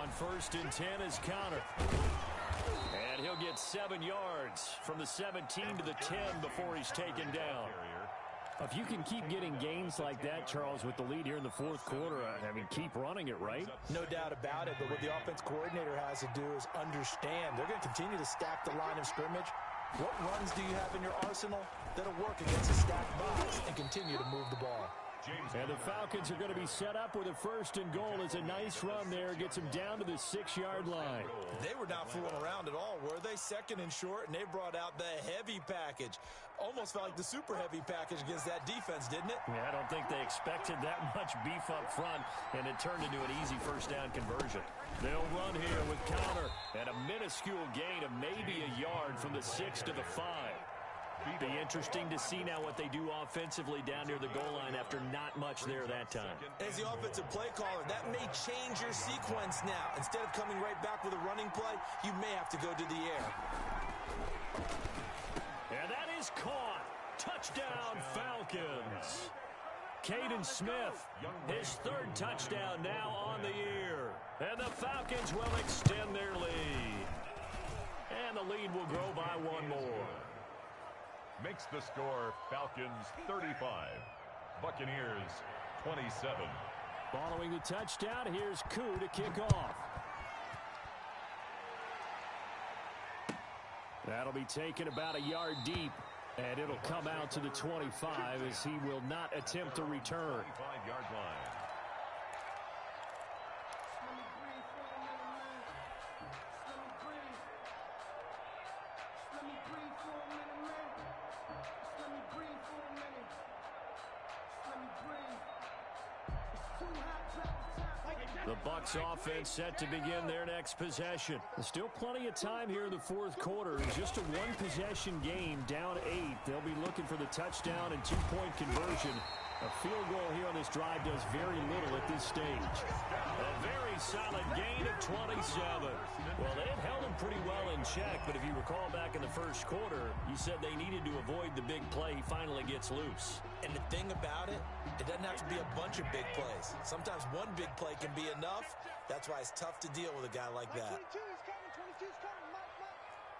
[SPEAKER 2] On 1st and 10 is Connor. And he'll get 7 yards from the 17 to the 10 before he's taken down. If you can keep getting gains like that, Charles, with the lead here in the 4th quarter, I mean, keep running it, right?
[SPEAKER 4] No doubt about it, but what the offense coordinator has to do is understand. They're going to continue to stack the line of scrimmage. What runs do you have in your arsenal that'll work against a stacked box and continue to move the ball?
[SPEAKER 3] And the Falcons are going to be set up with a 1st and goal. As a nice run there, gets them down to the 6-yard line.
[SPEAKER 4] They were not fooling around at all, were they? 2nd and short, and they brought out the heavy package. Almost felt like the super heavy package against that defense, didn't it?
[SPEAKER 2] Yeah, I don't think they expected that much beef up front, and it turned into an easy 1st down conversion. They'll run here with counter and a minuscule gain of maybe a yard from the 6 to the 5. Be interesting to see now what they do offensively down near the goal line after not much there that time.
[SPEAKER 4] As the offensive play caller, that may change your sequence now. Instead of coming right back with a running play, you may have to go to the air.
[SPEAKER 2] And that is caught. Touchdown, Falcons. Caden Smith, his 3rd touchdown now on the year. And the Falcons will extend their lead. And the lead will grow by 1 more.
[SPEAKER 5] Makes the score Falcons 35, Buccaneers 27.
[SPEAKER 3] Following the touchdown, here's Koo to kick off. That'll be taken about a yard deep, and it'll come out to the 25 as he will not attempt to return.
[SPEAKER 5] 25-yard line.
[SPEAKER 2] The Bucs offense set to begin their next possession.
[SPEAKER 3] Still plenty of time here in the 4th quarter. It's just a 1-possession game, down 8. They'll be looking for the touchdown and 2-point conversion. A field goal here on this drive does very little at this stage.
[SPEAKER 2] A very solid gain of 27. Well, they had held him pretty well in check, but if you recall back in the 1st quarter, you said they needed to avoid the big play. He finally gets loose.
[SPEAKER 4] And the thing about it, it doesn't have to be a bunch of big plays. Sometimes one big play can be enough. That's why it's tough to deal with a guy like that.
[SPEAKER 6] 22 is coming, 22 is coming. Mike.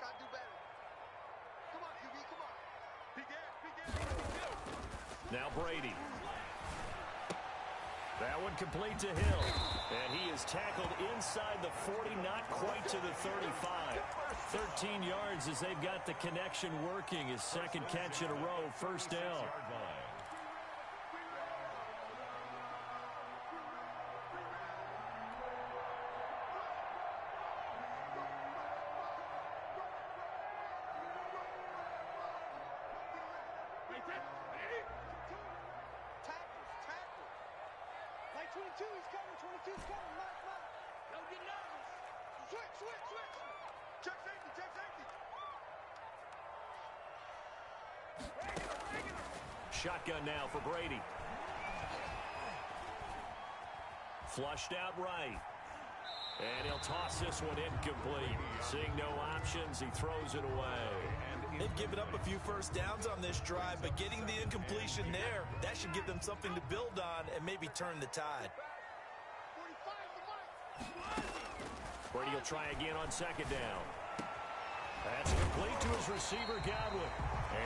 [SPEAKER 6] Gotta do better. Come on, QB, come on. Big ass.
[SPEAKER 2] Now Brady. That one complete to Hill. And he is tackled inside the 40, not quite to the 35. 13 yards as they've got the connection working. His 2nd catch in a row, 1st down.
[SPEAKER 6] Like 22 is coming, 22 is coming. Mike. Don't get nervous. Switch. Check safety.
[SPEAKER 2] Shotgun now for Brady. Flushed out right. And he'll toss this one incomplete. Seeing no options, he throws it away.
[SPEAKER 4] They've given up a few 1st downs on this drive, but getting the incompletion there, that should give them something to build on and maybe turn the tide.
[SPEAKER 6] 45
[SPEAKER 2] Brady will try again on 2nd down. That's complete to his receiver, Godwin.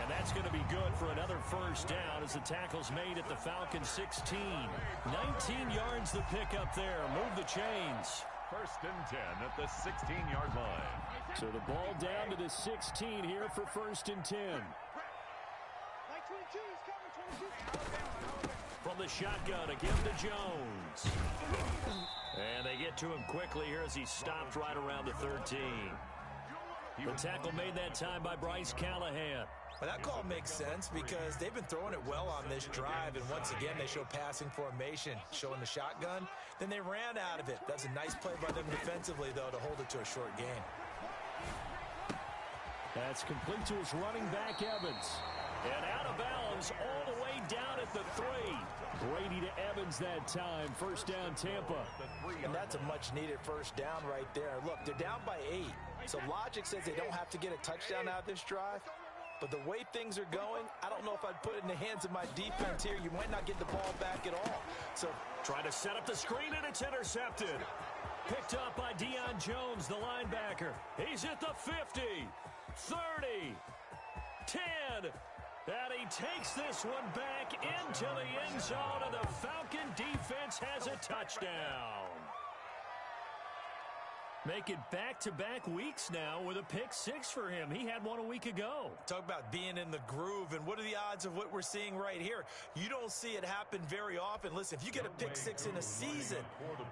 [SPEAKER 2] And that's going to be good for another 1st down as the tackle's made at the Falcons 16. 19 yards the pickup there. Move the chains.
[SPEAKER 5] 1st and 10 at the 16-yard line.
[SPEAKER 3] So the ball down to the 16 here for 1st and 10.
[SPEAKER 6] Like 22 is coming, 22.
[SPEAKER 2] From the shotgun, a give to Jones. And they get to him quickly here as he stopped right around the 13. The tackle made that time by Bryce Callahan.
[SPEAKER 4] Well, that call makes sense because they've been throwing it well on this drive, and once again they show passing formation, showing the shotgun. Then they ran out of it. That's a nice play by them defensively, though, to hold it to a short gain.
[SPEAKER 3] That's complete to his running back, Evans.
[SPEAKER 2] And out of bounds all the way down at the 3.
[SPEAKER 3] Brady to Evans that time. 1st down, Tampa.
[SPEAKER 4] And that's a much-needed 1st down right there. Look, they're down by 8. So logic says they don't have to get a touchdown out of this drive. But the way things are going, I don't know if I'd put it in the hands of my defense here. You might not get the ball back at all. So
[SPEAKER 2] try to set up the screen, and it's intercepted. Picked up by Deion Jones, the linebacker. He's at the 50, 30, 10. And he takes this one back into the end zone, and the Falcon defense has a touchdown. Make it back-to-back weeks now with a pick six for him. He had one a week ago.
[SPEAKER 4] Talk about being in the groove, and what are the odds of what we're seeing right here? You don't see it happen very often. Listen, if you get a pick six in a season,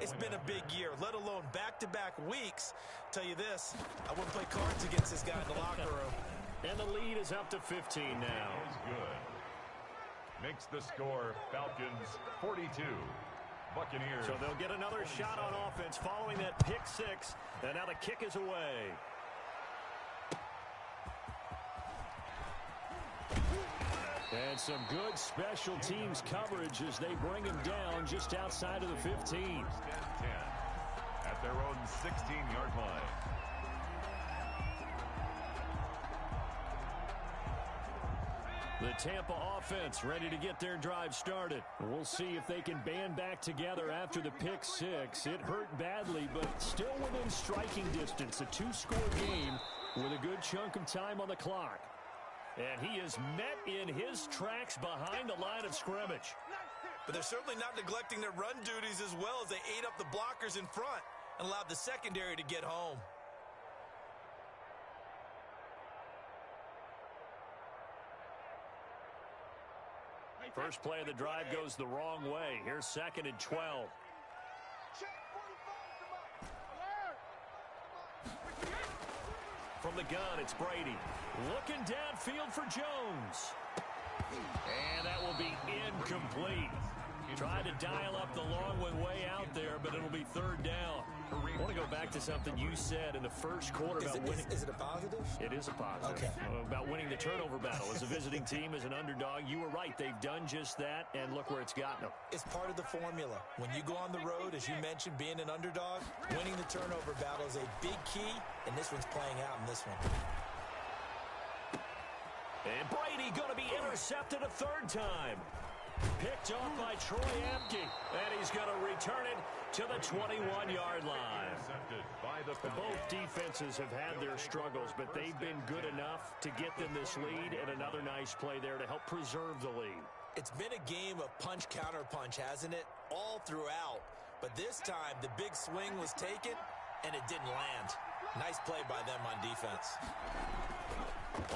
[SPEAKER 4] it's been a big year, let alone back-to-back weeks. Tell you this, I wouldn't play cards against this guy in the locker room.
[SPEAKER 2] And the lead is up to 15 now.
[SPEAKER 5] Is good. Makes the score Falcons 42. Buccaneers.
[SPEAKER 2] So they'll get another shot on offense following that pick six. And now the kick is away. And some good special teams coverage as they bring him down just outside of the 15.
[SPEAKER 5] First and 10 at their own 16-yard line.
[SPEAKER 2] The Tampa offense ready to get their drive started. We'll see if they can band back together after the pick six. It hurt badly, but still within striking distance. A two-score game with a good chunk of time on the clock. And he is met in his tracks behind the line of scrimmage.
[SPEAKER 4] But they're certainly not neglecting their run duties as well as they ate up the blockers in front and allowed the secondary to get home.
[SPEAKER 2] First play of the drive goes the wrong way. Here's 2nd and 12. From the gun, it's Brady. Looking downfield for Jones. And that will be incomplete. Tried to dial up the long one way out there, but it'll be 3rd down. I want to go back to something you said in the first quarter about winning.
[SPEAKER 4] Is it a positive?
[SPEAKER 2] It is a positive.
[SPEAKER 4] Okay.
[SPEAKER 2] About winning the turnover battle. As a visiting team, as an underdog, you were right. They've done just that, and look where it's gotten them.
[SPEAKER 4] It's part of the formula. When you go on the road, as you mentioned, being an underdog, winning the turnover battle is a big key, and this one's playing out in this one.
[SPEAKER 2] And Brady going to be intercepted a 3rd time. Picked off by Troy Apke, and he's going to return it to the 21-yard line. Both defenses have had their struggles, but they've been good enough to get them this lead, and another nice play there to help preserve the lead.
[SPEAKER 4] It's been a game of punch-counter-punch, hasn't it? All throughout. But this time, the big swing was taken, and it didn't land. Nice play by them on defense.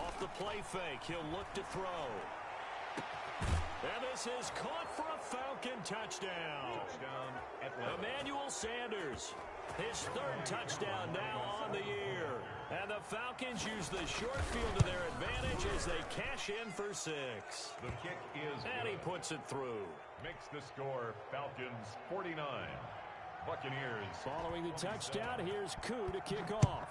[SPEAKER 2] Off the play fake, he'll look to throw. And this is caught for a Falcon touchdown. Emmanuel Sanders, his 3rd touchdown now on the year. And the Falcons use the short field to their advantage as they cash in for 6.
[SPEAKER 5] The kick is
[SPEAKER 2] and he puts it through.
[SPEAKER 5] Makes the score Falcons 49. Buccaneers.
[SPEAKER 3] Following the touchdown, here's Koo to kick off.